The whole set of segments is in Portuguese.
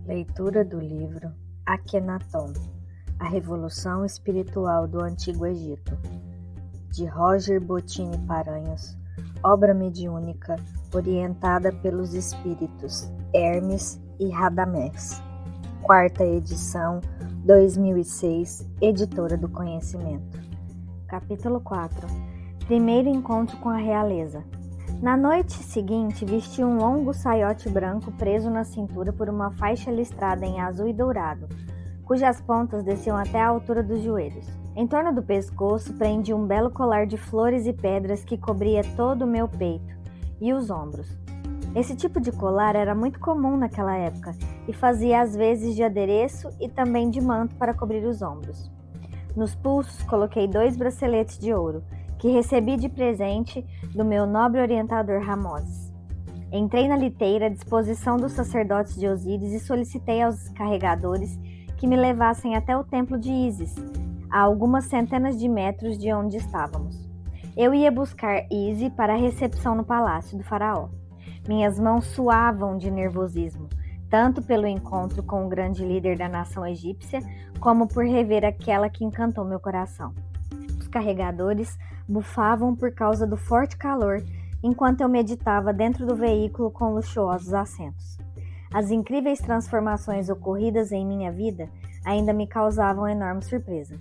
Leitura do livro Akhenaton, A Revolução Espiritual do Antigo Egito, de Roger Bottin Paranhos, obra mediúnica orientada pelos espíritos Hermes e Radamés, 4ª edição, 2006, Editora do Conhecimento. Capítulo 4. Primeiro encontro com a realeza. Na noite seguinte, vesti um longo saiote branco preso na cintura por uma faixa listrada em azul e dourado, cujas pontas desciam até a altura dos joelhos. Em torno do pescoço, prendi um belo colar de flores e pedras que cobria todo o meu peito e os ombros. Esse tipo de colar era muito comum naquela época e fazia às vezes de adereço e também de manto para cobrir os ombros. Nos pulsos coloquei 2 braceletes de ouro, que recebi de presente do meu nobre orientador Ramoses. Entrei na liteira à disposição dos sacerdotes de Osíris e solicitei aos carregadores que me levassem até o templo de Ísis, a algumas centenas de metros de onde estávamos. Eu ia buscar Ísis para a recepção no palácio do faraó. Minhas mãos suavam de nervosismo, tanto pelo encontro com o grande líder da nação egípcia, como por rever aquela que encantou meu coração. Os carregadores bufavam por causa do forte calor, enquanto eu meditava dentro do veículo com luxuosos assentos. As incríveis transformações ocorridas em minha vida ainda me causavam enorme surpresa.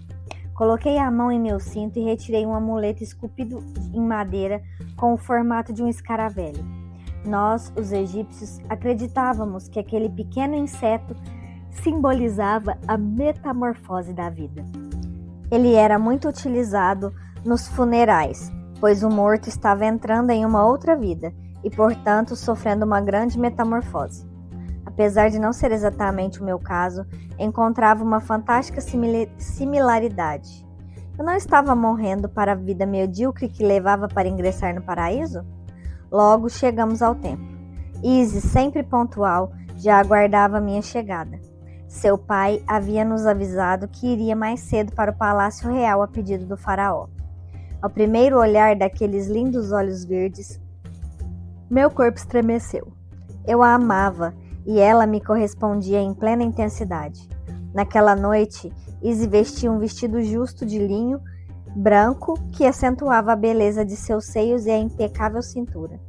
Coloquei a mão em meu cinto e retirei um amuleto esculpido em madeira com o formato de um escaravelho. Nós, os egípcios, acreditávamos que aquele pequeno inseto simbolizava a metamorfose da vida. Ele era muito utilizado nos funerais, pois o morto estava entrando em uma outra vida e, portanto, sofrendo uma grande metamorfose. Apesar de não ser exatamente o meu caso, encontrava uma fantástica similaridade. Eu não estava morrendo para a vida medíocre que levava para ingressar no paraíso? Logo chegamos ao templo. Ísis, sempre pontual, já aguardava minha chegada. Seu pai havia nos avisado que iria mais cedo para o Palácio Real a pedido do faraó. Ao primeiro olhar daqueles lindos olhos verdes, meu corpo estremeceu. Eu a amava e ela me correspondia em plena intensidade. Naquela noite, Ísis vestia um vestido justo de linho branco que acentuava a beleza de seus seios e a impecável cintura.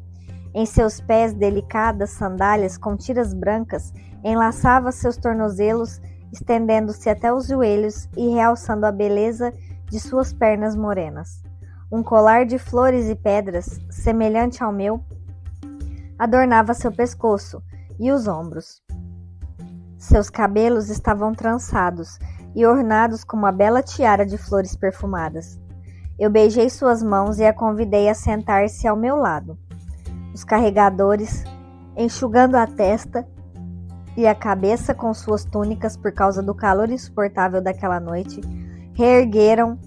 Em seus pés, delicadas sandálias com tiras brancas enlaçava seus tornozelos, estendendo-se até os joelhos e realçando a beleza de suas pernas morenas. Um colar de flores e pedras, semelhante ao meu, adornava seu pescoço e os ombros. Seus cabelos estavam trançados e ornados com uma bela tiara de flores perfumadas. Eu beijei suas mãos e a convidei a sentar-se ao meu lado. Os carregadores, enxugando a testa e a cabeça com suas túnicas por causa do calor insuportável daquela noite, reergueram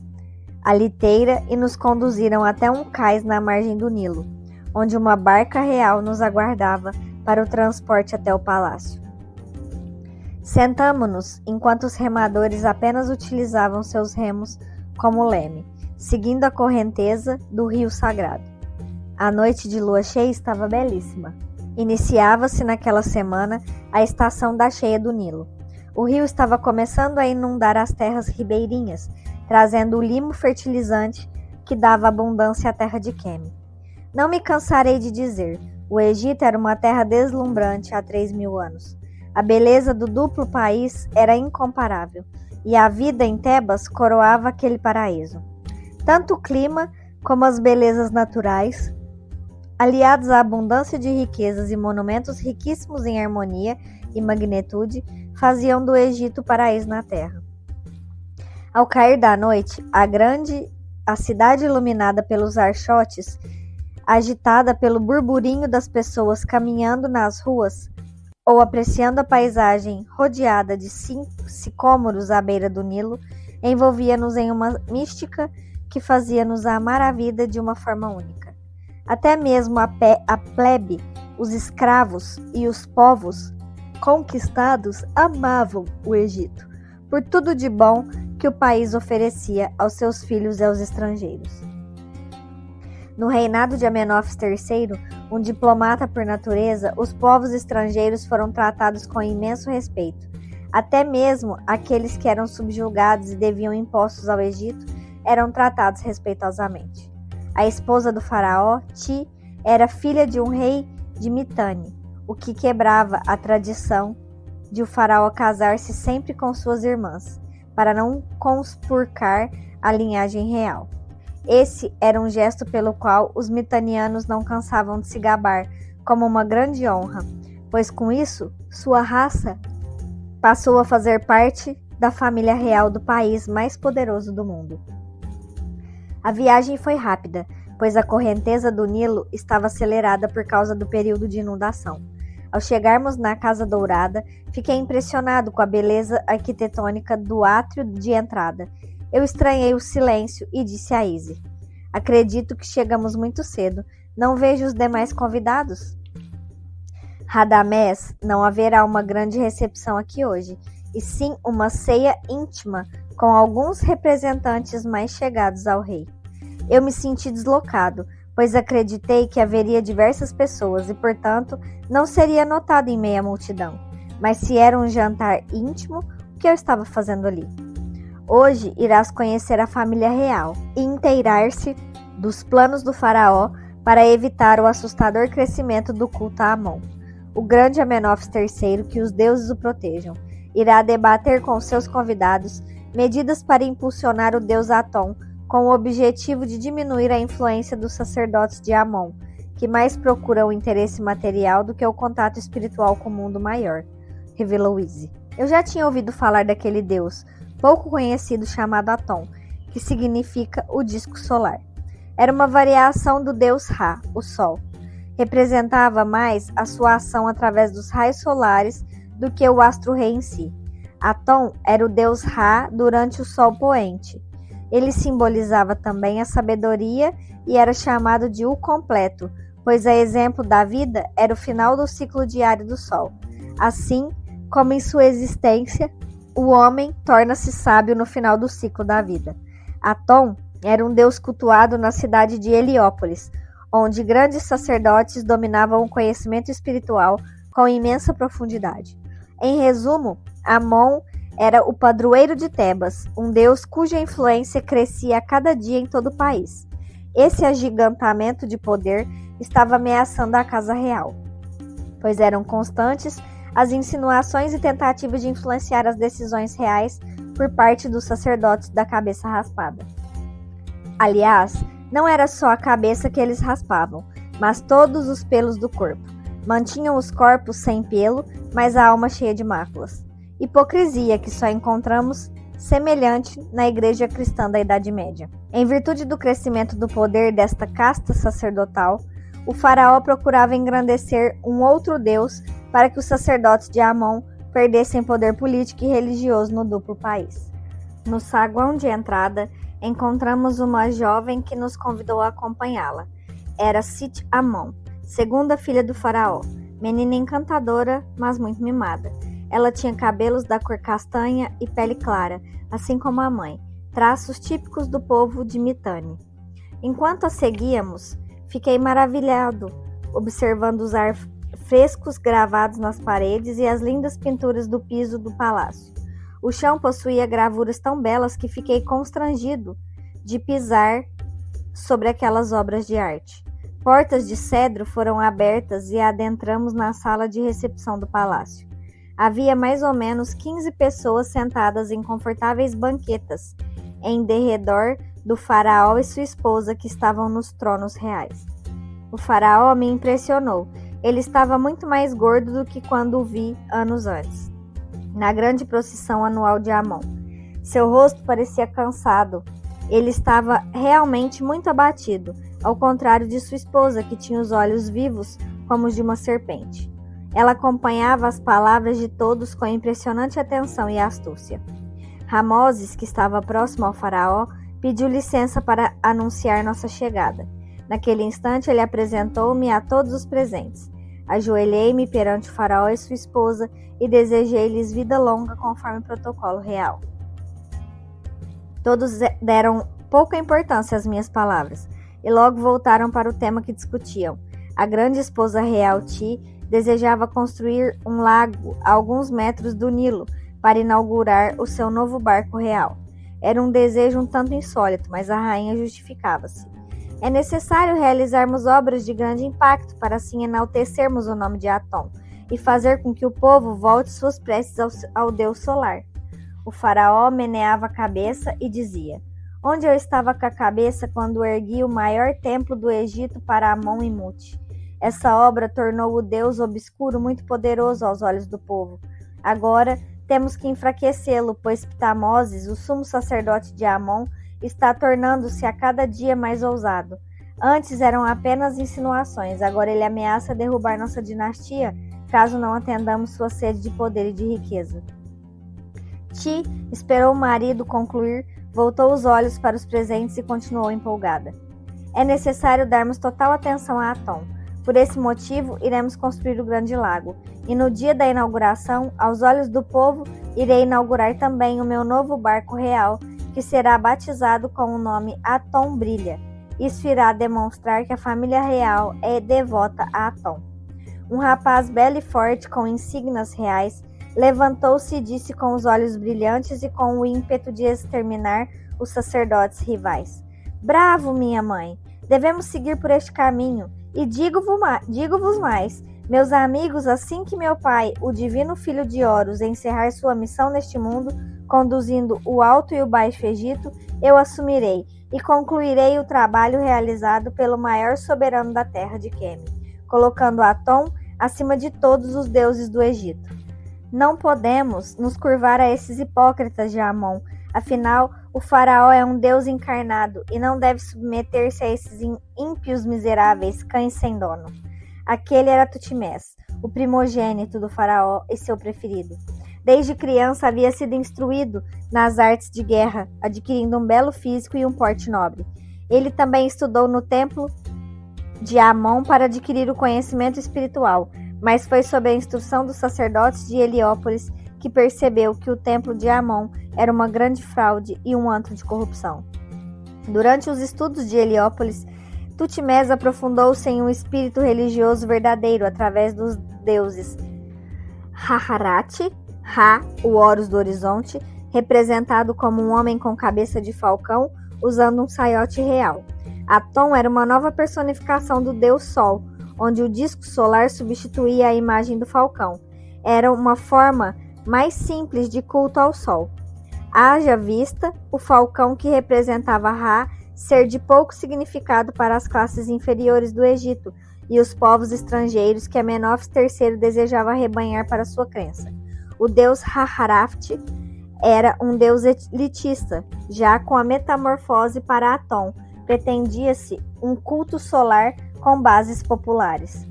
a liteira e nos conduziram até um cais na margem do Nilo, onde uma barca real nos aguardava para o transporte até o palácio. Sentamo-nos enquanto os remadores apenas utilizavam seus remos como leme, seguindo a correnteza do rio sagrado. A noite de lua cheia estava belíssima. Iniciava-se naquela semana a estação da cheia do Nilo. O rio estava começando a inundar as terras ribeirinhas, trazendo o limo fertilizante que dava abundância à terra de Queme. Não me cansarei de dizer, o Egito era uma terra deslumbrante há 3.000 anos. A beleza do duplo país era incomparável, e a vida em Tebas coroava aquele paraíso. Tanto o clima como as belezas naturais, aliados à abundância de riquezas e monumentos riquíssimos em harmonia e magnitude, faziam do Egito o paraíso na terra. Ao cair da noite, a cidade iluminada pelos archotes, agitada pelo burburinho das pessoas caminhando nas ruas ou apreciando a paisagem rodeada de sicômoros à beira do Nilo, envolvia-nos em uma mística que fazia-nos amar a vida de uma forma única. Até mesmo a plebe, os escravos e os povos conquistados amavam o Egito, por tudo de bom que o país oferecia aos seus filhos e aos estrangeiros. No reinado de Amenófis III, um diplomata por natureza, os povos estrangeiros foram tratados com imenso respeito. Até mesmo aqueles que eram subjugados e deviam impostos ao Egito eram tratados respeitosamente. A esposa do faraó, Ti, era filha de um rei de Mitane, o que quebrava a tradição de o faraó casar-se sempre com suas irmãs, para não conspurcar a linhagem real. Esse era um gesto pelo qual os mitanianos não cansavam de se gabar como uma grande honra, pois com isso sua raça passou a fazer parte da família real do país mais poderoso do mundo. A viagem foi rápida, pois a correnteza do Nilo estava acelerada por causa do período de inundação. Ao chegarmos na Casa Dourada, fiquei impressionado com a beleza arquitetônica do átrio de entrada. Eu estranhei o silêncio e disse a Izzy: acredito que chegamos muito cedo. Não vejo os demais convidados? Radamés, não haverá uma grande recepção aqui hoje, e sim uma ceia íntima com alguns representantes mais chegados ao rei. Eu me senti deslocado, pois acreditei que haveria diversas pessoas e, portanto, não seria notado em meio à multidão. Mas se era um jantar íntimo, o que eu estava fazendo ali? Hoje irás conhecer a família real e inteirar-se dos planos do faraó para evitar o assustador crescimento do culto a Amon. O grande Amenófis III, que os deuses o protejam, irá debater com seus convidados medidas para impulsionar o deus Atom, com o objetivo de diminuir a influência dos sacerdotes de Amon, que mais procuram o interesse material do que o contato espiritual com o mundo maior, revelou Izzy. Eu já tinha ouvido falar daquele deus, pouco conhecido, chamado Atom, que significa o disco solar. Era uma variação do deus Ra, o Sol. Representava mais a sua ação através dos raios solares do que o astro-rei em si. Atom era o deus Ra durante o sol poente. Ele simbolizava também a sabedoria e era chamado de o completo, pois a exemplo da vida era o final do ciclo diário do sol. Assim como em sua existência, o homem torna-se sábio no final do ciclo da vida. Atom era um deus cultuado na cidade de Heliópolis, onde grandes sacerdotes dominavam o conhecimento espiritual com imensa profundidade. Em resumo, Amon era o padroeiro de Tebas, um deus cuja influência crescia a cada dia em todo o país. Esse agigantamento de poder estava ameaçando a casa real, pois eram constantes as insinuações e tentativas de influenciar as decisões reais por parte dos sacerdotes da cabeça raspada. Aliás, não era só a cabeça que eles raspavam, mas todos os pelos do corpo. Mantinham os corpos sem pelo, mas a alma cheia de máculas. Hipocrisia que só encontramos semelhante na igreja cristã da Idade Média. Em virtude do crescimento do poder desta casta sacerdotal, o faraó procurava engrandecer um outro deus para que os sacerdotes de Amon perdessem poder político e religioso no duplo país. No saguão de entrada, encontramos uma jovem que nos convidou a acompanhá-la. Era Sit Amon, segunda filha do faraó, menina encantadora, mas muito mimada. Ela tinha cabelos da cor castanha e pele clara, assim como a mãe, traços típicos do povo de Mitane. Enquanto a seguíamos, fiquei maravilhado, observando os frescos gravados nas paredes e as lindas pinturas do piso do palácio. O chão possuía gravuras tão belas que fiquei constrangido de pisar sobre aquelas obras de arte. Portas de cedro foram abertas e adentramos na sala de recepção do palácio. Havia mais ou menos 15 pessoas sentadas em confortáveis banquetas, em derredor do faraó e sua esposa que estavam nos tronos reais. O faraó me impressionou. Ele estava muito mais gordo do que quando o vi anos antes, na grande procissão anual de Amon. Seu rosto parecia cansado. Ele estava realmente muito abatido, ao contrário de sua esposa, que tinha os olhos vivos como os de uma serpente. Ela acompanhava as palavras de todos com impressionante atenção e astúcia. Ramoses, que estava próximo ao faraó, pediu licença para anunciar nossa chegada. Naquele instante, ele apresentou-me a todos os presentes. Ajoelhei-me perante o faraó e sua esposa e desejei-lhes vida longa conforme o protocolo real. Todos deram pouca importância às minhas palavras e logo voltaram para o tema que discutiam. A grande esposa real Ti desejava construir um lago a alguns metros do Nilo para inaugurar o seu novo barco real. Era um desejo um tanto insólito, mas a rainha justificava-se. É necessário realizarmos obras de grande impacto para assim enaltecermos o nome de Atom e fazer com que o povo volte suas preces ao Deus solar. O faraó meneava a cabeça e dizia: onde eu estava com a cabeça quando ergui o maior templo do Egito para Amon e Mute? Essa obra tornou o Deus obscuro muito poderoso aos olhos do povo. Agora temos que enfraquecê-lo, pois Ptamoses, o sumo sacerdote de Amon, está tornando-se a cada dia mais ousado. Antes eram apenas insinuações, agora ele ameaça derrubar nossa dinastia, caso não atendamos sua sede de poder e de riqueza. Ti esperou o marido concluir, voltou os olhos para os presentes e continuou empolgada. É necessário darmos total atenção a Atom. Por esse motivo, iremos construir o grande lago. E no dia da inauguração, aos olhos do povo, irei inaugurar também o meu novo barco real, que será batizado com o nome Atom Brilha. Isso irá demonstrar que a família real é devota a Atom. Um rapaz belo e forte, com insígnias reais, levantou-se e disse com os olhos brilhantes e com o ímpeto de exterminar os sacerdotes rivais: bravo, minha mãe! Devemos seguir por este caminho. E digo-vos mais, meus amigos, assim que meu pai, o divino filho de Horus, encerrar sua missão neste mundo, conduzindo o Alto e o Baixo Egito, eu assumirei e concluirei o trabalho realizado pelo maior soberano da terra de Queme, colocando Atom acima de todos os deuses do Egito. Não podemos nos curvar a esses hipócritas de Amon, afinal, o faraó é um deus encarnado e não deve submeter-se a esses ímpios miseráveis, cães sem dono. Aquele era Tutmés, o primogênito do faraó e seu preferido. Desde criança havia sido instruído nas artes de guerra, adquirindo um belo físico e um porte nobre. Ele também estudou no templo de Amon para adquirir o conhecimento espiritual, mas foi sob a instrução dos sacerdotes de Heliópolis que percebeu que o templo de Amon era uma grande fraude e um antro de corrupção. Durante os estudos de Heliópolis, Tutmés aprofundou-se em um espírito religioso verdadeiro através dos deuses Haharati, Ra, o Horus do horizonte, representado como um homem com cabeça de falcão, usando um saiote real. Atom era uma nova personificação do deus Sol, onde o disco solar substituía a imagem do falcão. Era uma forma mais simples de culto ao Sol. Haja vista o falcão que representava Ra ser de pouco significado para as classes inferiores do Egito e os povos estrangeiros que Amenófis III desejava arrebanhar para sua crença. O deus Haharaft era um deus elitista, já com a metamorfose para Atom, pretendia-se um culto solar com bases populares.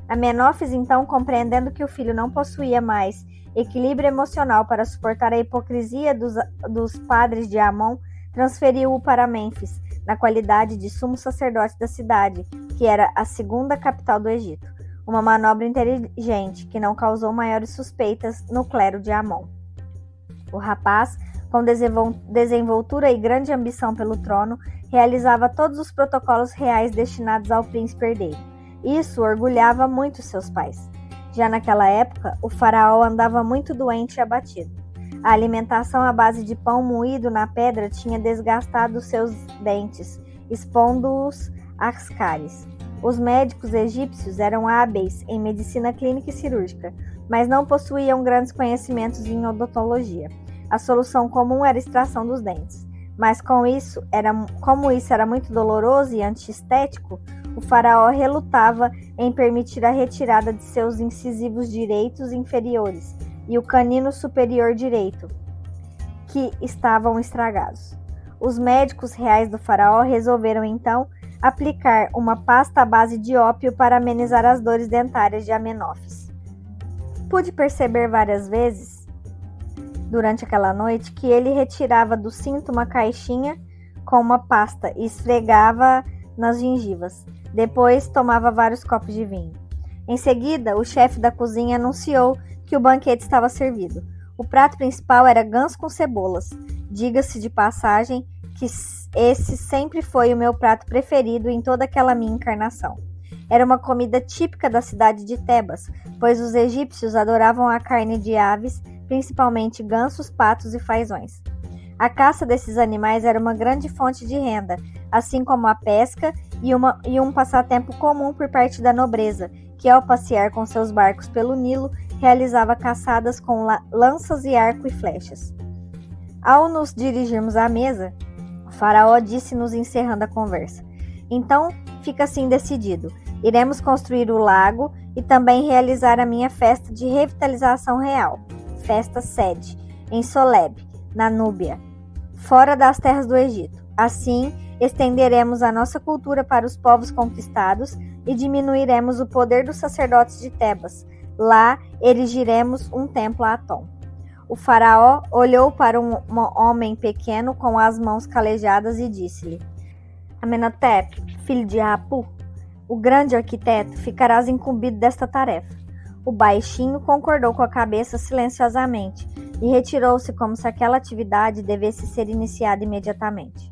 Amenófis, então, compreendendo que o filho não possuía mais equilíbrio emocional para suportar a hipocrisia dos padres de Amon, transferiu-o para Mênfis, na qualidade de sumo sacerdote da cidade, que era a segunda capital do Egito. Uma manobra inteligente que não causou maiores suspeitas no clero de Amon. O rapaz, com desenvoltura e grande ambição pelo trono, realizava todos os protocolos reais destinados ao príncipe herdeiro. Isso orgulhava muito seus pais. Já naquela época, o faraó andava muito doente e abatido. A alimentação à base de pão moído na pedra tinha desgastado seus dentes, expondo-os às cáries. Os médicos egípcios eram hábeis em medicina clínica e cirúrgica, mas não possuíam grandes conhecimentos em odontologia. A solução comum era a extração dos dentes. Mas como isso era muito doloroso e antiestético, o faraó relutava em permitir a retirada de seus incisivos direitos inferiores e o canino superior direito, que estavam estragados. Os médicos reais do faraó resolveram então aplicar uma pasta à base de ópio para amenizar as dores dentárias de Amenófis. Pude perceber várias vezes, durante aquela noite, que ele retirava do cinto uma caixinha com uma pasta e esfregava nas gengivas. Depois tomava vários copos de vinho. Em seguida, o chefe da cozinha anunciou que o banquete estava servido. O prato principal era ganso com cebolas. Diga-se de passagem que esse sempre foi o meu prato preferido em toda aquela minha encarnação. era uma comida típica da cidade de Tebas, pois os egípcios adoravam a carne de aves, principalmente gansos, patos e fazões. A caça desses animais era uma grande fonte de renda, assim como a pesca e um passatempo comum por parte da nobreza, que ao passear com seus barcos pelo Nilo, realizava caçadas com lanças e arco e flechas. Ao nos dirigirmos à mesa, o faraó disse-nos encerrando a conversa: então fica assim decidido, iremos construir o lago e também realizar a minha festa de revitalização real, festa sede, em Soleb, na Núbia, fora das terras do Egito. Assim, estenderemos a nossa cultura para os povos conquistados e diminuiremos o poder dos sacerdotes de Tebas. Lá, erigiremos um templo a Atom. O faraó olhou para um homem pequeno com as mãos calejadas e disse-lhe: Amenhotep, filho de Apu, o grande arquiteto, ficarás incumbido desta tarefa. O baixinho concordou com a cabeça silenciosamente e retirou-se como se aquela atividade devesse ser iniciada imediatamente.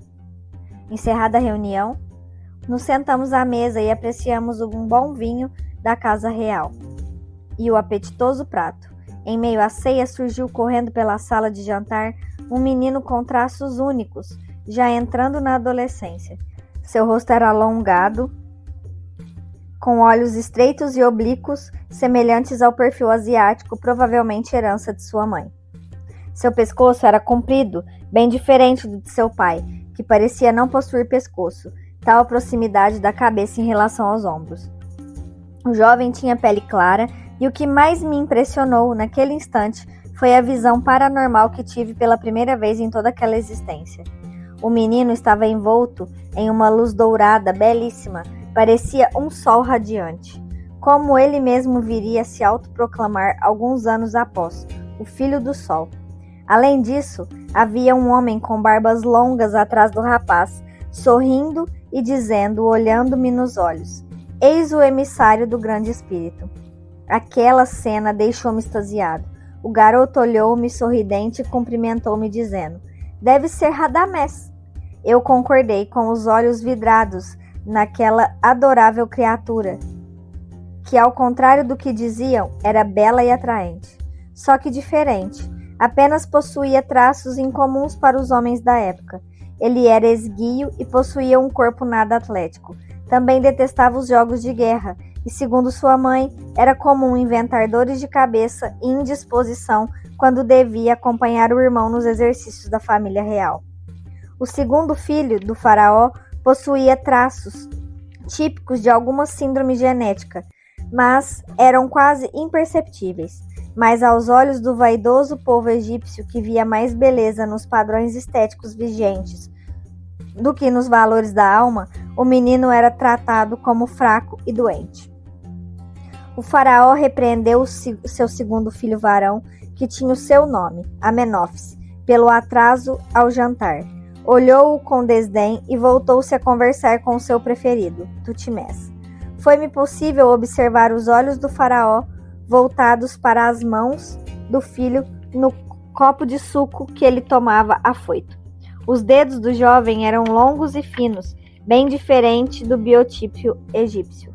Encerrada a reunião, nos sentamos à mesa e apreciamos um bom vinho da casa real e o apetitoso prato. Em meio à ceia surgiu correndo pela sala de jantar um menino com traços únicos, já entrando na adolescência. Seu rosto era alongado, com olhos estreitos e oblíquos, semelhantes ao perfil asiático, provavelmente herança de sua mãe. Seu pescoço era comprido, bem diferente do de seu pai, que parecia não possuir pescoço, tal a proximidade da cabeça em relação aos ombros. O jovem tinha pele clara, e o que mais me impressionou naquele instante foi a visão paranormal que tive pela primeira vez em toda aquela existência. O menino estava envolto em uma luz dourada belíssima, parecia um sol radiante, como ele mesmo viria a se autoproclamar alguns anos após, o filho do sol. Além disso, havia um homem com barbas longas atrás do rapaz, sorrindo e dizendo, olhando-me nos olhos: eis o emissário do grande espírito. Aquela cena deixou-me extasiado. O garoto olhou-me sorridente e cumprimentou-me dizendo: deve ser Radamés. Eu concordei, com os olhos vidrados naquela adorável criatura, que ao contrário do que diziam, era bela e atraente. Só que diferente, apenas possuía traços incomuns para os homens da época. Ele era esguio e possuía um corpo nada atlético. Também detestava os jogos de guerra e, segundo sua mãe, era comum inventar dores de cabeça e indisposição quando devia acompanhar o irmão nos exercícios da família real. O segundo filho do faraó possuía traços típicos de alguma síndrome genética, mas eram quase imperceptíveis. Mas aos olhos do vaidoso povo egípcio, que via mais beleza nos padrões estéticos vigentes do que nos valores da alma, o menino era tratado como fraco e doente. O faraó repreendeu seu segundo filho varão, que tinha o seu nome, Amenófis, pelo atraso ao jantar. Olhou-o com desdém e voltou-se a conversar com seu preferido, Tutmés. Foi-me possível observar os olhos do faraó voltados para as mãos do filho no copo de suco que ele tomava afoito. Os dedos do jovem eram longos e finos, bem diferente do biotipo egípcio.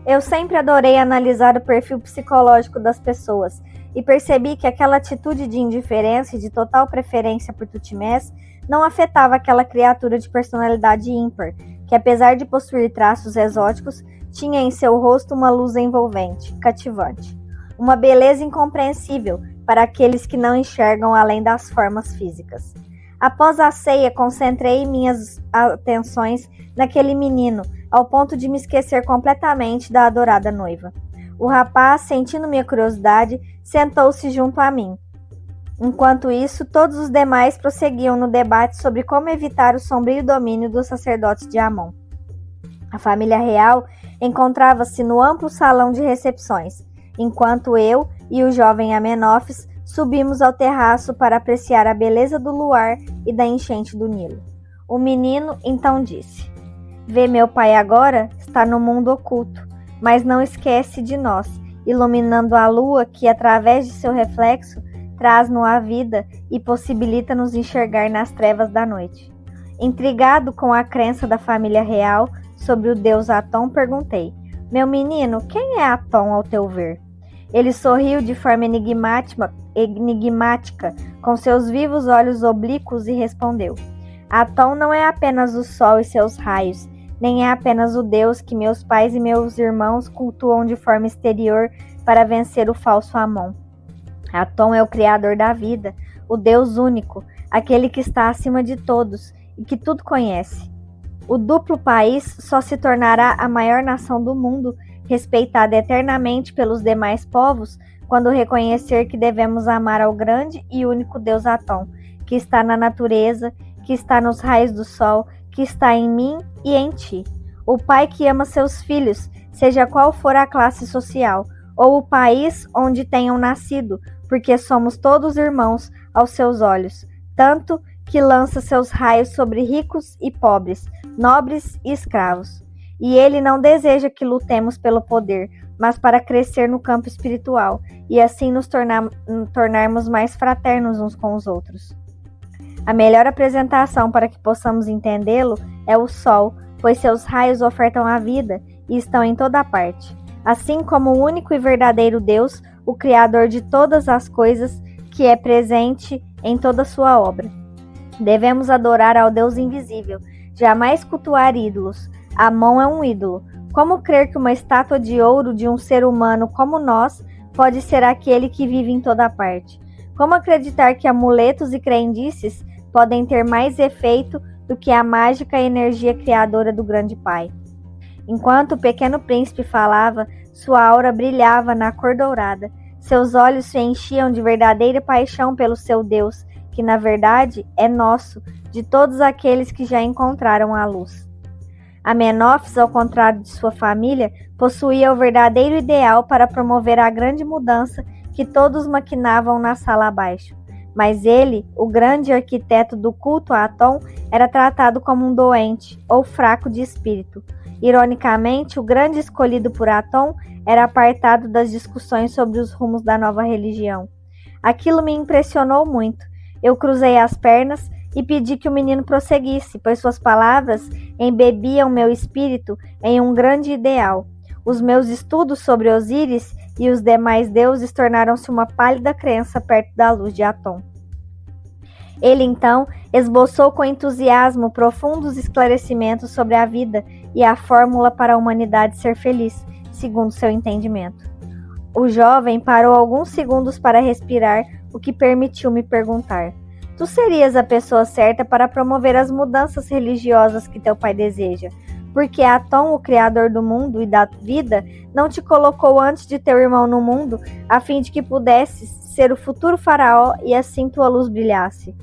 Eu sempre adorei analisar o perfil psicológico das pessoas e percebi que aquela atitude de indiferença e de total preferência por Tutmés não afetava aquela criatura de personalidade ímpar, que apesar de possuir traços exóticos, tinha em seu rosto uma luz envolvente, cativante, uma beleza incompreensível para aqueles que não enxergam além das formas físicas. Após a ceia, concentrei minhas atenções naquele menino, ao ponto de me esquecer completamente da adorada noiva. O rapaz, sentindo minha curiosidade, sentou-se junto a mim. Enquanto isso, todos os demais prosseguiam no debate sobre como evitar o sombrio domínio dos sacerdotes de Amon. A família real encontrava-se no amplo salão de recepções, enquanto eu e o jovem Amenófis subimos ao terraço para apreciar a beleza do luar e da enchente do Nilo. O menino então disse: vê, meu pai agora está no mundo oculto, mas não esquece de nós, iluminando a lua que, através de seu reflexo, traz-nos a vida e possibilita-nos enxergar nas trevas da noite. Intrigado com a crença da família real sobre o deus Atom, perguntei: meu menino, quem é Atom ao teu ver? Ele sorriu de forma enigmática, com seus vivos olhos oblíquos e respondeu: Atom não é apenas o sol e seus raios, nem é apenas o Deus que meus pais e meus irmãos cultuam de forma exterior para vencer o falso Amon. Atom é o Criador da vida, o Deus único, aquele que está acima de todos e que tudo conhece. O duplo país só se tornará a maior nação do mundo, respeitada eternamente pelos demais povos, quando reconhecer que devemos amar ao grande e único Deus Atom, que está na natureza, que está nos raios do sol, que está em mim e em ti. O pai que ama seus filhos, seja qual for a classe social, ou o país onde tenham nascido, porque somos todos irmãos aos seus olhos, tanto que lança seus raios sobre ricos e pobres, nobres e escravos. E ele não deseja que lutemos pelo poder, mas para crescer no campo espiritual, e assim nos tornarmos mais fraternos uns com os outros. A melhor apresentação para que possamos entendê-lo é o sol, pois seus raios ofertam a vida e estão em toda parte. Assim como o único e verdadeiro Deus, o Criador de todas as coisas, que é presente em toda a sua obra. Devemos adorar ao Deus invisível, jamais cultuar ídolos. Amon é um ídolo. Como crer que uma estátua de ouro de um ser humano como nós pode ser aquele que vive em toda parte? Como acreditar que amuletos e crendices podem ter mais efeito do que a mágica energia criadora do grande Pai? Enquanto o pequeno príncipe falava, sua aura brilhava na cor dourada. Seus olhos se enchiam de verdadeira paixão pelo seu Deus, que na verdade é nosso, de todos aqueles que já encontraram a luz. Amenófis, ao contrário de sua família, possuía o verdadeiro ideal para promover a grande mudança que todos maquinavam na sala abaixo. Mas ele, o grande arquiteto do culto a Atom, era tratado como um doente ou fraco de espírito. Ironicamente, o grande escolhido por Atom era apartado das discussões sobre os rumos da nova religião. Aquilo me impressionou muito. Eu cruzei as pernas e pedi que o menino prosseguisse, pois suas palavras embebiam meu espírito em um grande ideal. Os meus estudos sobre Osíris e os demais deuses tornaram-se uma pálida crença perto da luz de Atom. Ele então esboçou com entusiasmo profundos esclarecimentos sobre a vida e a fórmula para a humanidade ser feliz, segundo seu entendimento. O jovem parou alguns segundos para respirar, o que permitiu-me perguntar: tu serias a pessoa certa para promover as mudanças religiosas que teu pai deseja, porque Atom, o Criador do mundo e da vida, não te colocou antes de teu irmão no mundo, a fim de que pudesses ser o futuro faraó e assim tua luz brilhasse.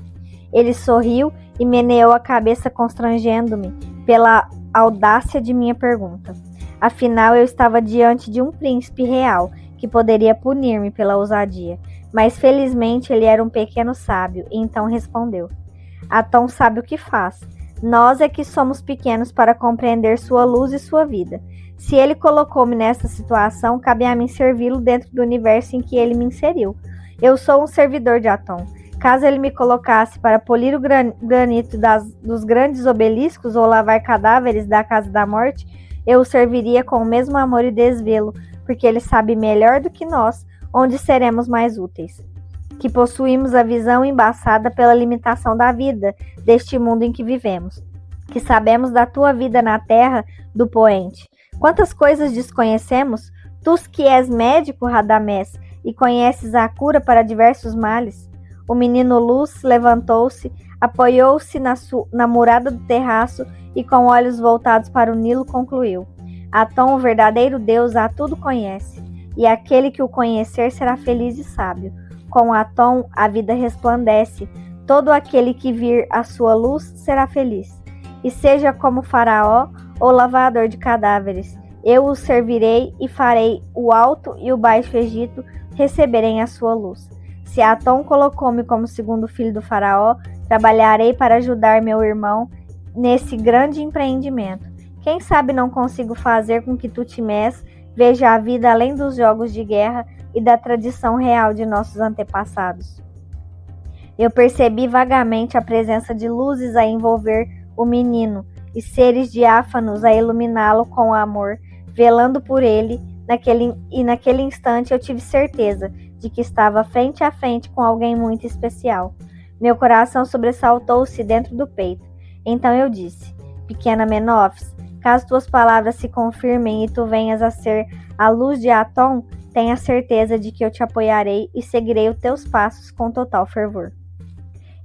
Ele sorriu e meneou a cabeça, constrangendo-me pela audácia de minha pergunta. Afinal, eu estava diante de um príncipe real, que poderia punir-me pela ousadia. Mas felizmente ele era um pequeno sábio, e então respondeu: Atom sabe o que faz. Nós é que somos pequenos para compreender sua luz e sua vida. Se ele colocou-me nesta situação, cabe a mim servi-lo dentro do universo em que ele me inseriu. Eu sou um servidor de Atom. Caso ele me colocasse para polir o granito dos grandes obeliscos ou lavar cadáveres da Casa da Morte, eu o serviria com o mesmo amor e desvelo, porque ele sabe melhor do que nós onde seremos mais úteis. Que possuímos a visão embaçada pela limitação da vida deste mundo em que vivemos. Que sabemos da tua vida na terra do poente. Quantas coisas desconhecemos? Tu que és médico, Radamés, e conheces a cura para diversos males. O menino Luz levantou-se, apoiou-se na murada do terraço e com olhos voltados para o Nilo concluiu: Atom, o verdadeiro Deus, a tudo conhece, e aquele que o conhecer será feliz e sábio. Com Atom a vida resplandece, todo aquele que vir a sua luz será feliz. E seja como faraó ou lavador de cadáveres, eu o servirei e farei o alto e o baixo Egito receberem a sua luz. Se Atom colocou-me como segundo filho do faraó, trabalharei para ajudar meu irmão nesse grande empreendimento. Quem sabe não consigo fazer com que Tutmés veja a vida além dos jogos de guerra e da tradição real de nossos antepassados. Eu percebi vagamente a presença de luzes a envolver o menino e seres diáfanos a iluminá-lo com amor, velando por ele, naquele instante eu tive certeza de que estava frente a frente com alguém muito especial. Meu coração sobressaltou-se dentro do peito. Então eu disse: pequena Menófis, caso tuas palavras se confirmem e tu venhas a ser a luz de Atom, tenha certeza de que eu te apoiarei e seguirei os teus passos com total fervor.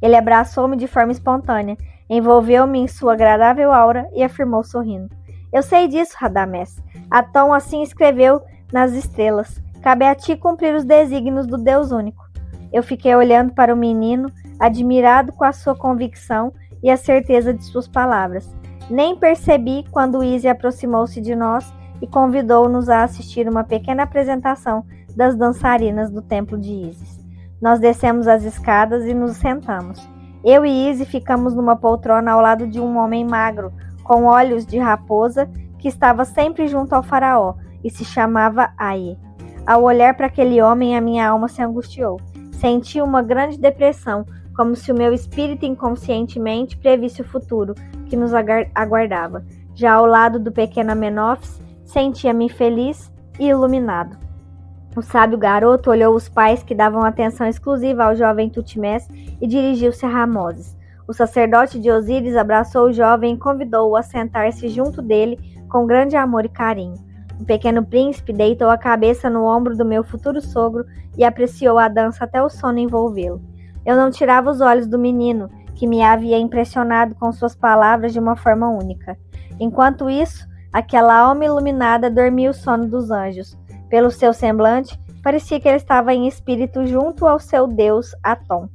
Ele abraçou-me de forma espontânea, envolveu-me em sua agradável aura e afirmou sorrindo: eu sei disso, Radamés. Atom assim escreveu nas estrelas. Cabe a ti cumprir os desígnios do Deus único. Eu fiquei olhando para o menino, admirado com a sua convicção e a certeza de suas palavras. Nem percebi quando Izzy aproximou-se de nós e convidou-nos a assistir uma pequena apresentação das dançarinas do templo de Ísis. Nós descemos as escadas e nos sentamos. Eu e Izzy ficamos numa poltrona ao lado de um homem magro, com olhos de raposa, que estava sempre junto ao faraó e se chamava Aie. Ao olhar para aquele homem, a minha alma se angustiou. Senti uma grande depressão, como se o meu espírito inconscientemente previsse o futuro que nos aguardava. Já ao lado do pequeno Amenófis, sentia-me feliz e iluminado. O sábio garoto olhou os pais que davam atenção exclusiva ao jovem Tutmés e dirigiu-se a Ramoses. O sacerdote de Osíris abraçou o jovem e convidou-o a sentar-se junto dele com grande amor e carinho. O pequeno príncipe deitou a cabeça no ombro do meu futuro sogro e apreciou a dança até o sono envolvê-lo. Eu não tirava os olhos do menino, que me havia impressionado com suas palavras de uma forma única. Enquanto isso, aquela alma iluminada dormia o sono dos anjos. Pelo seu semblante, parecia que ele estava em espírito junto ao seu deus Atom.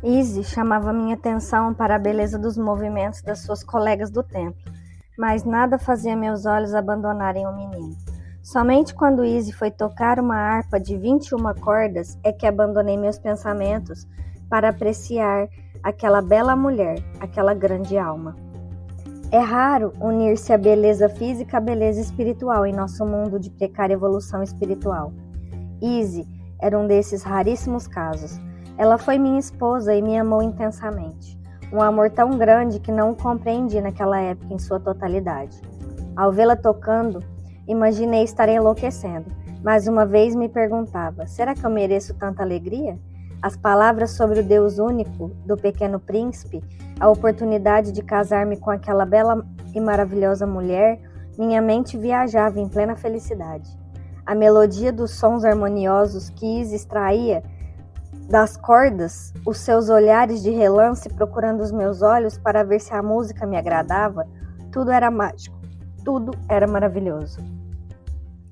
Izzy chamava minha atenção para a beleza dos movimentos das suas colegas do templo, mas nada fazia meus olhos abandonarem o menino. Somente quando Izzy foi tocar uma harpa de 21 cordas é que abandonei meus pensamentos para apreciar aquela bela mulher, aquela grande alma. É raro unir-se a beleza física à beleza espiritual em nosso mundo de precária evolução espiritual. Izzy era um desses raríssimos casos. Ela foi minha esposa e me amou intensamente. Um amor tão grande que não o compreendi naquela época em sua totalidade. Ao vê-la tocando, imaginei estar enlouquecendo, mas uma vez me perguntava: será que eu mereço tanta alegria? As palavras sobre o Deus único do pequeno príncipe, a oportunidade de casar-me com aquela bela e maravilhosa mulher, minha mente viajava em plena felicidade. A melodia dos sons harmoniosos que Izzy extraía das cordas, os seus olhares de relance procurando os meus olhos para ver se a música me agradava, tudo era mágico, tudo era maravilhoso.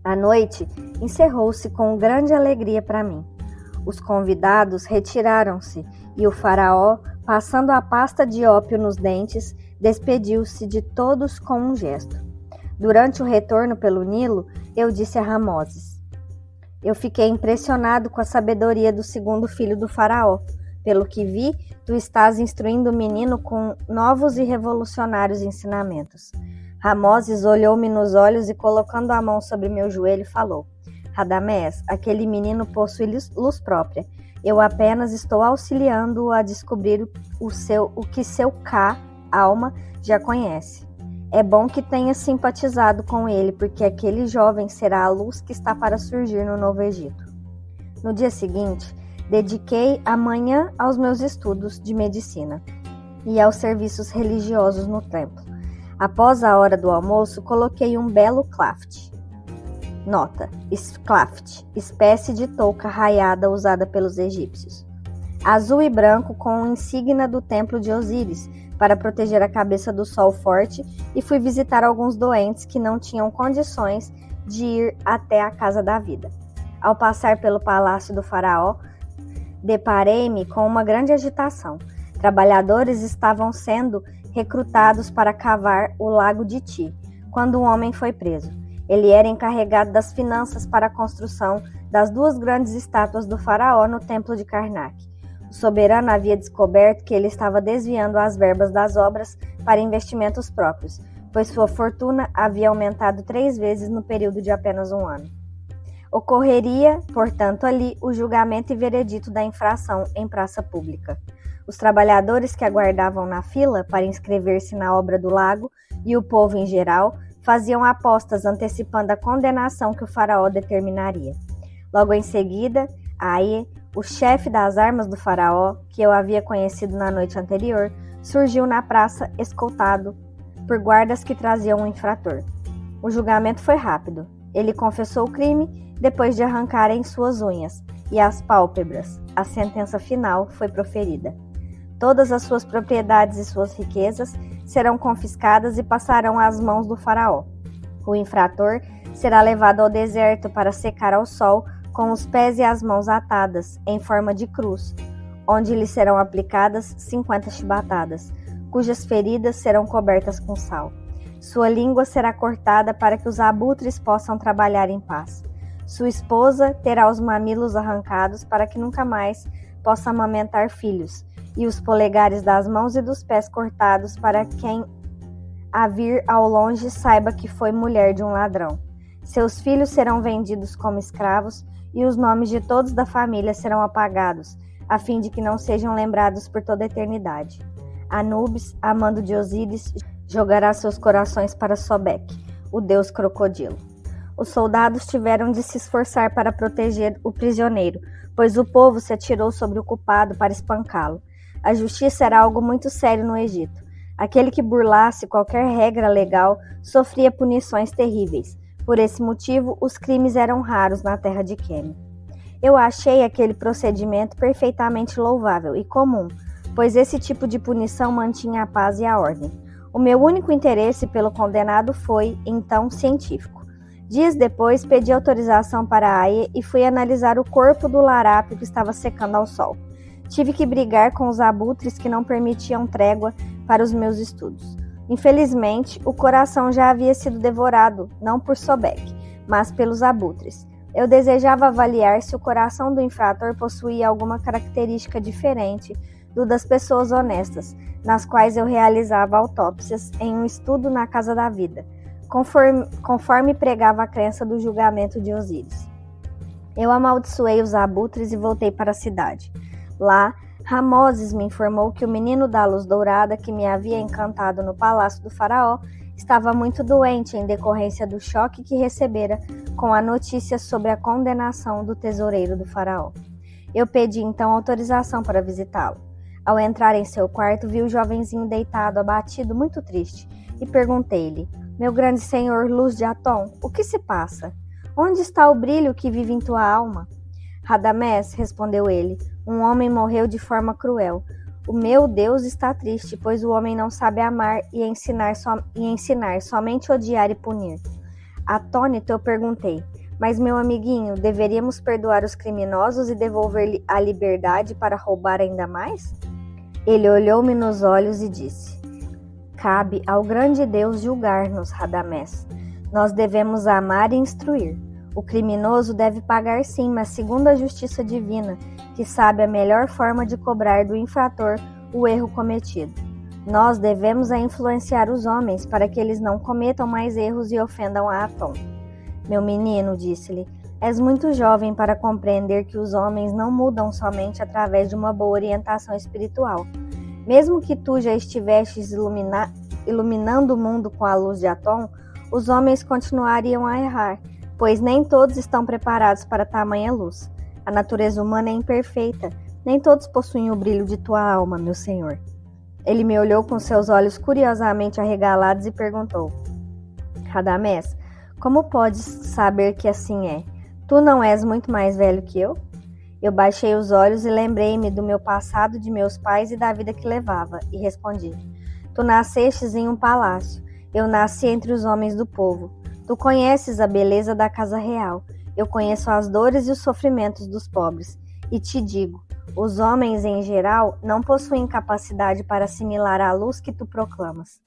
A noite encerrou-se com grande alegria para mim. Os convidados retiraram-se e o faraó, passando a pasta de ópio nos dentes, despediu-se de todos com um gesto. Durante o retorno pelo Nilo, eu disse a Ramoses: eu fiquei impressionado com a sabedoria do segundo filho do faraó. Pelo que vi, tu estás instruindo o menino com novos e revolucionários ensinamentos. Ramoses olhou-me nos olhos e, colocando a mão sobre meu joelho, falou: Radamés, aquele menino possui luz própria. Eu apenas estou auxiliando-o a descobrir o que seu alma, já conhece. É bom que tenha simpatizado com ele, porque aquele jovem será a luz que está para surgir no Novo Egito. No dia seguinte, dediquei a manhã aos meus estudos de medicina e aos serviços religiosos no templo. Após a hora do almoço, coloquei um belo claft. Nota: claft, espécie de touca raiada usada pelos egípcios. Azul e branco com o insígnia do templo de Osíris, para proteger a cabeça do sol forte, e fui visitar alguns doentes que não tinham condições de ir até a casa da vida. Ao passar pelo palácio do faraó, deparei-me com uma grande agitação. Trabalhadores estavam sendo recrutados para cavar o lago de Ti, quando um homem foi preso. Ele era encarregado das finanças para a construção das 2 grandes estátuas do faraó no templo de Karnak. O soberano havia descoberto que ele estava desviando as verbas das obras para investimentos próprios, pois sua fortuna havia aumentado 3 vezes no período de apenas um ano. Ocorreria, portanto, ali o julgamento e veredito da infração em praça pública. Os trabalhadores que aguardavam na fila para inscrever-se na obra do lago e o povo em geral faziam apostas antecipando a condenação que o faraó determinaria. Logo em seguida, Aie, o chefe das armas do faraó, que eu havia conhecido na noite anterior, surgiu na praça escoltado por guardas que traziam um infrator. O julgamento foi rápido. Ele confessou o crime depois de arrancarem suas unhas e as pálpebras. A sentença final foi proferida. Todas as suas propriedades e suas riquezas serão confiscadas e passarão às mãos do faraó. O infrator será levado ao deserto para secar ao sol com os pés e as mãos atadas, em forma de cruz, onde lhe serão aplicadas 50 chibatadas, cujas feridas serão cobertas com sal. Sua língua será cortada para que os abutres possam trabalhar em paz. Sua esposa terá os mamilos arrancados para que nunca mais possa amamentar filhos, e os polegares das mãos e dos pés cortados para quem a vir ao longe saiba que foi mulher de um ladrão. Seus filhos serão vendidos como escravos e os nomes de todos da família serão apagados, a fim de que não sejam lembrados por toda a eternidade. Anubis, amando de Osíris, jogará seus corações para Sobeque, o deus crocodilo. Os soldados tiveram de se esforçar para proteger o prisioneiro, pois o povo se atirou sobre o culpado para espancá-lo. A justiça era algo muito sério no Egito. Aquele que burlasse qualquer regra legal sofria punições terríveis. Por esse motivo, os crimes eram raros na terra de Quême. Eu achei aquele procedimento perfeitamente louvável e comum, pois esse tipo de punição mantinha a paz e a ordem. O meu único interesse pelo condenado foi, então, científico. Dias depois, pedi autorização para Aie e fui analisar o corpo do larápio que estava secando ao sol. Tive que brigar com os abutres que não permitiam trégua para os meus estudos. Infelizmente, o coração já havia sido devorado, não por Sobeque, mas pelos abutres. Eu desejava avaliar se o coração do infrator possuía alguma característica diferente do das pessoas honestas, nas quais eu realizava autópsias em um estudo na Casa da Vida, conforme pregava a crença do julgamento de Osíris. Eu amaldiçoei os abutres e voltei para a cidade. Lá, Ramoses me informou que o menino da luz dourada que me havia encantado no palácio do faraó estava muito doente em decorrência do choque que recebera com a notícia sobre a condenação do tesoureiro do faraó. Eu pedi então autorização para visitá-lo. Ao entrar em seu quarto, vi o jovenzinho deitado, abatido, muito triste, e perguntei-lhe: meu grande senhor Luz de Atom, o que se passa? Onde está o brilho que vive em tua alma? Radamés, respondeu ele, um homem morreu de forma cruel. O meu Deus está triste, pois o homem não sabe amar e ensinar, somente odiar e punir. Atônito, eu perguntei, mas meu amiguinho, deveríamos perdoar os criminosos e devolver-lhe a liberdade para roubar ainda mais? Ele olhou-me nos olhos e disse: cabe ao grande Deus julgar-nos, Radamés. Nós devemos amar e instruir. O criminoso deve pagar sim, mas segundo a justiça divina, que sabe a melhor forma de cobrar do infrator o erro cometido. Nós devemos influenciar os homens para que eles não cometam mais erros e ofendam a Atom. Meu menino, disse-lhe, és muito jovem para compreender que os homens não mudam somente através de uma boa orientação espiritual. Mesmo que tu já estivestes iluminando o mundo com a luz de Atom, os homens continuariam a errar, pois nem todos estão preparados para tamanha luz. A natureza humana é imperfeita, nem todos possuem o brilho de tua alma, meu senhor. Ele me olhou com seus olhos curiosamente arregalados e perguntou: Radamés, como podes saber que assim é? Tu não és muito mais velho que eu? Eu baixei os olhos e lembrei-me do meu passado, de meus pais e da vida que levava, e respondi: tu nascestes em um palácio, eu nasci entre os homens do povo. Tu conheces a beleza da casa real, eu conheço as dores e os sofrimentos dos pobres. E te digo, os homens em geral não possuem capacidade para assimilar a luz que tu proclamas.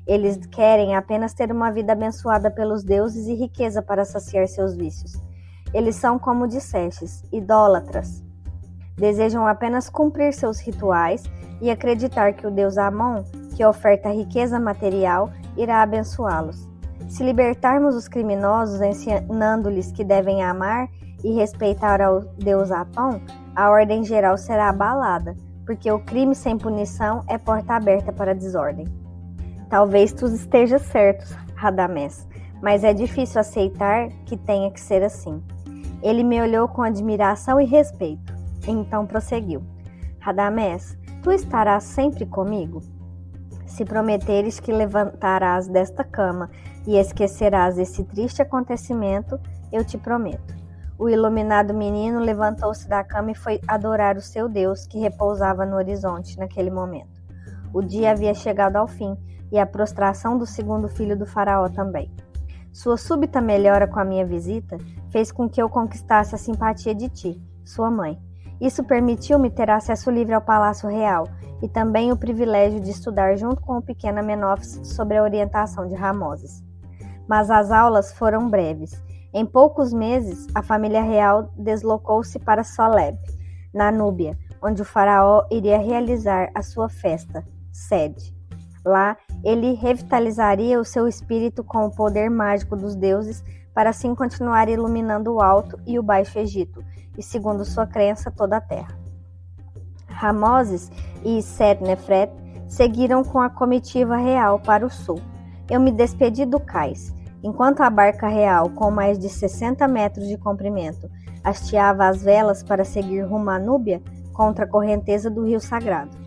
Eles querem apenas ter uma vida abençoada pelos deuses e riqueza para saciar seus vícios. Eles são, como dissestes, idólatras. Desejam apenas cumprir seus rituais e acreditar que o deus Amon, que oferta riqueza material, irá abençoá-los. Se libertarmos os criminosos ensinando-lhes que devem amar e respeitar ao deus Atom, a ordem geral será abalada, porque o crime sem punição é porta aberta para a desordem. Talvez tu estejas certo, Radamés, mas é difícil aceitar que tenha que ser assim. Ele me olhou com admiração e respeito, então prosseguiu. Radamés, tu estarás sempre comigo? Se prometeres que levantarás desta cama e esquecerás esse triste acontecimento, eu te prometo. O iluminado menino levantou-se da cama e foi adorar o seu Deus, que repousava no horizonte naquele momento. O dia havia chegado ao fim, e a prostração do segundo filho do faraó também. Sua súbita melhora com a minha visita fez com que eu conquistasse a simpatia de ti, sua mãe. Isso permitiu-me ter acesso livre ao Palácio Real e também o privilégio de estudar junto com o pequeno Amenófis sobre a orientação de Ramoses. Mas as aulas foram breves. Em poucos meses, a família real deslocou-se para Soleb, na Núbia, onde o faraó iria realizar a sua festa, sede. Lá, ele revitalizaria o seu espírito com o poder mágico dos deuses para assim continuar iluminando o Alto e o Baixo Egito, e, segundo sua crença, toda a terra. Ramoses e Seth-Nefret seguiram com a comitiva real para o sul. Eu me despedi do cais, enquanto a barca real, com mais de 60 metros de comprimento, hasteava as velas para seguir rumo à Núbia contra a correnteza do rio sagrado.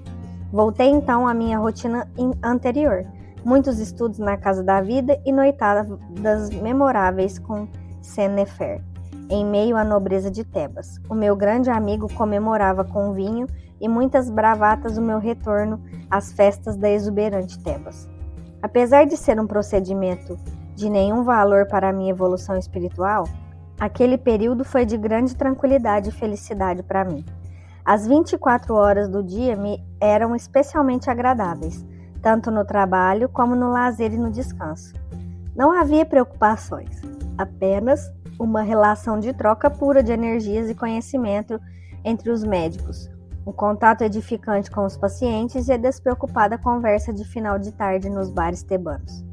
Voltei então à minha rotina anterior, muitos estudos na Casa da Vida e noitadas memoráveis com Sennefer, em meio à nobreza de Tebas. O meu grande amigo comemorava com vinho e muitas bravatas o meu retorno às festas da exuberante Tebas. Apesar de ser um procedimento de nenhum valor para a minha evolução espiritual, aquele período foi de grande tranquilidade e felicidade para mim. As 24 horas do dia me eram especialmente agradáveis, tanto no trabalho como no lazer e no descanso. Não havia preocupações, apenas uma relação de troca pura de energias e conhecimento entre os médicos, o contato edificante com os pacientes e a despreocupada conversa de final de tarde nos bares tebanos.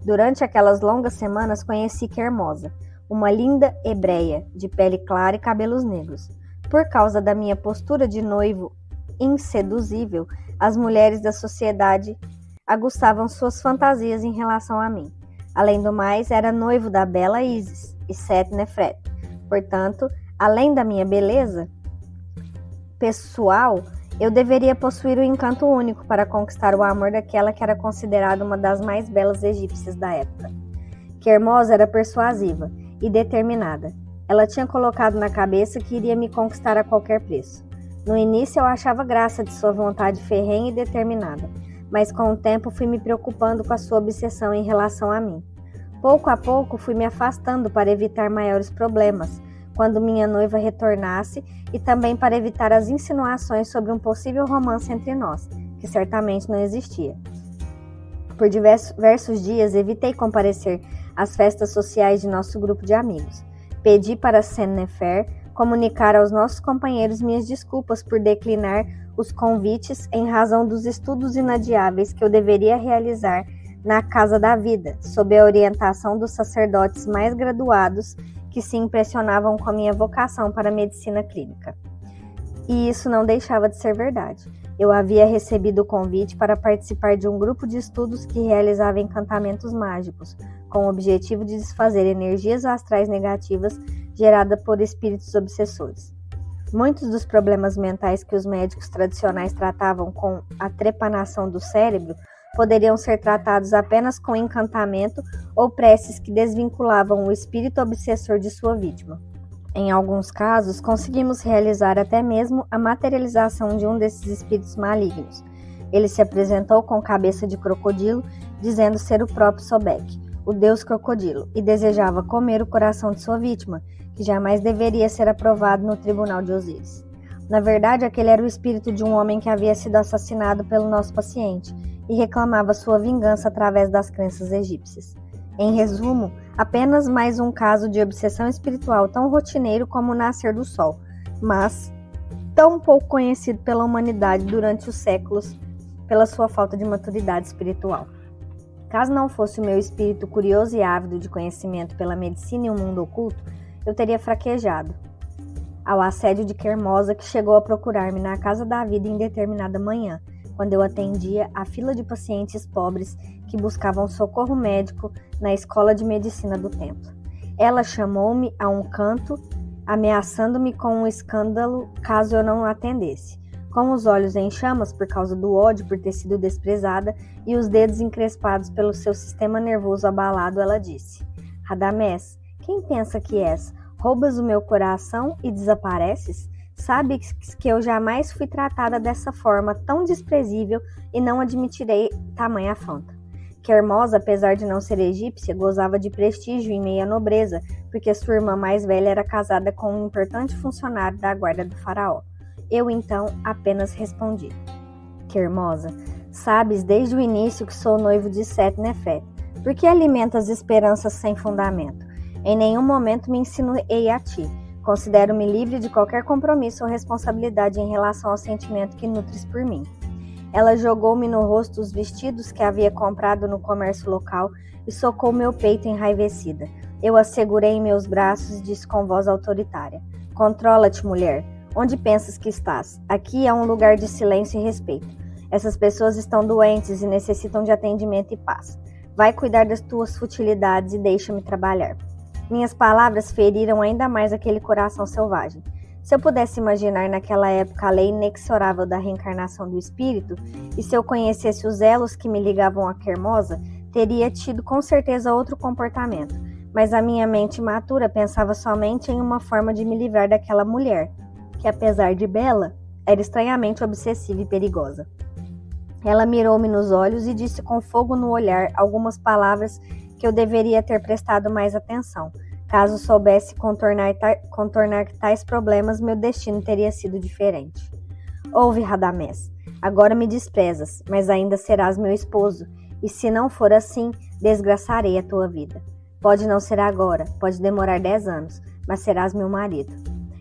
Durante aquelas longas semanas conheci Quermosa, uma linda hebreia, de pele clara e cabelos negros. Por causa da minha postura de noivo inseduzível, as mulheres da sociedade aguçavam suas fantasias em relação a mim. Além do mais, era noivo da bela Isis e Seth-Nefret. Portanto, além da minha beleza pessoal, eu deveria possuir o encanto único para conquistar o amor daquela que era considerada uma das mais belas egípcias da época. Quermosa era persuasiva e determinada. Ela tinha colocado na cabeça que iria me conquistar a qualquer preço. No início eu achava graça de sua vontade ferrenha e determinada, mas com o tempo fui me preocupando com a sua obsessão em relação a mim. Pouco a pouco fui me afastando para evitar maiores problemas, quando minha noiva retornasse, e também para evitar as insinuações sobre um possível romance entre nós, que certamente não existia. Por diversos dias evitei comparecer às festas sociais de nosso grupo de amigos. Pedi para Sennefer comunicar aos nossos companheiros minhas desculpas por declinar os convites em razão dos estudos inadiáveis que eu deveria realizar na Casa da Vida, sob a orientação dos sacerdotes mais graduados que se impressionavam com a minha vocação para a medicina clínica. E isso não deixava de ser verdade. Eu havia recebido o convite para participar de um grupo de estudos que realizava encantamentos mágicos, com o objetivo de desfazer energias astrais negativas geradas por espíritos obsessores. Muitos dos problemas mentais que os médicos tradicionais tratavam com a trepanação do cérebro poderiam ser tratados apenas com encantamento ou preces que desvinculavam o espírito obsessor de sua vítima. Em alguns casos, conseguimos realizar até mesmo a materialização de um desses espíritos malignos. Ele se apresentou com cabeça de crocodilo, dizendo ser o próprio Sobek, o deus crocodilo, e desejava comer o coração de sua vítima, que jamais deveria ser aprovado no tribunal de Osíris. Na verdade, aquele era o espírito de um homem que havia sido assassinado pelo nosso paciente e reclamava sua vingança através das crenças egípcias. Em resumo, apenas mais um caso de obsessão espiritual tão rotineiro como o nascer do sol, mas tão pouco conhecido pela humanidade durante os séculos pela sua falta de maturidade espiritual. Caso não fosse o meu espírito curioso e ávido de conhecimento pela medicina e o mundo oculto, eu teria fraquejado. ao assédio de Quermosa, que chegou a procurar-me na casa da vida em determinada manhã, quando eu atendia a fila de pacientes pobres que buscavam socorro médico na escola de medicina do templo. Ela chamou-me a um canto, ameaçando-me com um escândalo caso eu não atendesse. Com os olhos em chamas por causa do ódio por ter sido desprezada e os dedos encrespados pelo seu sistema nervoso abalado, ela disse: Radamés, quem pensa que és? Roubas o meu coração e desapareces? Sabes que eu jamais fui tratada dessa forma tão desprezível e não admitirei tamanha afronta. Quermosa, apesar de não ser egípcia, gozava de prestígio em meia nobreza, porque sua irmã mais velha era casada com um importante funcionário da guarda do faraó. Eu, então, apenas respondi: Quermosa, sabes desde o início que sou noivo de Sete-Nefret. Por que alimentas esperanças sem fundamento? Em nenhum momento me insinuei a ti. Considero-me livre de qualquer compromisso ou responsabilidade em relação ao sentimento que nutres por mim. Ela jogou-me no rosto os vestidos que havia comprado no comércio local e socou meu peito enraivecida. Eu a segurei em meus braços e disse com voz autoritária: Controla-te, mulher. Onde pensas que estás? Aqui é um lugar de silêncio e respeito. Essas pessoas estão doentes e necessitam de atendimento e paz. Vai cuidar das tuas futilidades e deixa-me trabalhar. Minhas palavras feriram ainda mais aquele coração selvagem. Se eu pudesse imaginar naquela época a lei inexorável da reencarnação do espírito, e se eu conhecesse os elos que me ligavam a Quermosa, teria tido com certeza outro comportamento. Mas a minha mente imatura pensava somente em uma forma de me livrar daquela mulher, que apesar de bela, era estranhamente obsessiva e perigosa. Ela mirou-me nos olhos e disse com fogo no olhar algumas palavras que eu deveria ter prestado mais atenção. Caso soubesse contornar tais problemas, meu destino teria sido diferente. Ouve, Radamés, agora me desprezas, mas ainda serás meu esposo, e se não for assim, desgraçarei a tua vida. Pode não ser agora, pode demorar 10 anos, mas serás meu marido.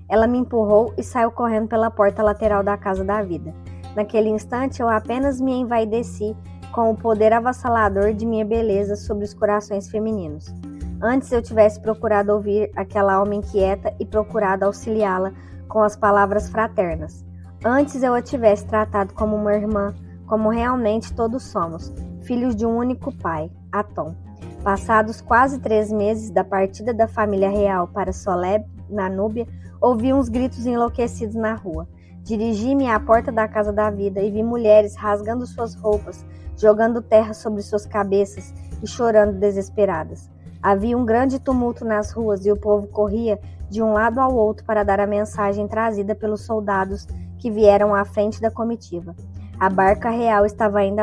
Ela me empurrou e saiu correndo pela porta lateral da casa da vida. Naquele instante, eu apenas me envaideci com o poder avassalador de minha beleza sobre os corações femininos. Antes eu tivesse procurado ouvir aquela alma inquieta e procurado auxiliá-la com as palavras fraternas. Antes eu a tivesse tratado como uma irmã, como realmente todos somos, filhos de um único pai, Atom. Passados quase 3 meses da partida da família real para Soleb, na Núbia, ouvi uns gritos enlouquecidos na rua. Dirigi-me à porta da casa da vida e vi mulheres rasgando suas roupas, jogando terra sobre suas cabeças e chorando desesperadas. Havia um grande tumulto nas ruas e o povo corria de um lado ao outro para dar a mensagem trazida pelos soldados que vieram à frente da comitiva. A barca real estava ainda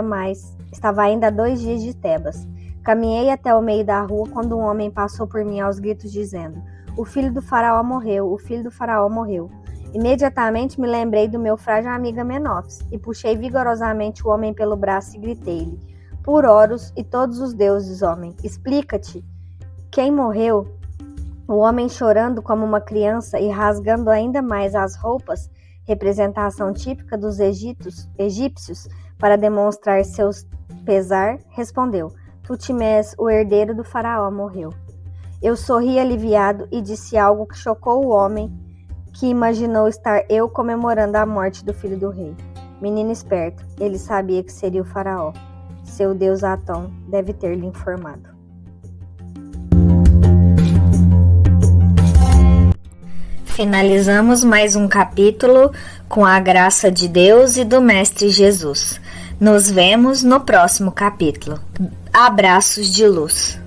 a 2 dias de Tebas. Caminhei até o meio da rua quando um homem passou por mim aos gritos dizendo: O filho do faraó morreu, o filho do faraó morreu. Imediatamente me lembrei do meu frágil amigo Amenófis e puxei vigorosamente o homem pelo braço e gritei-lhe: Por Horus e todos os deuses, homem, explica-te. Quem morreu? O homem, chorando como uma criança e rasgando ainda mais as roupas, representação típica dos egípcios, para demonstrar seu pesar, respondeu: Tutmés, o herdeiro do faraó, morreu. Eu sorri aliviado e disse algo que chocou o homem, que imaginou estar eu comemorando a morte do filho do rei. Menino esperto, ele sabia que seria o faraó. Seu deus Atom deve ter lhe informado. Finalizamos mais um capítulo com a graça de Deus e do Mestre Jesus. Nos vemos no próximo capítulo. Abraços de luz.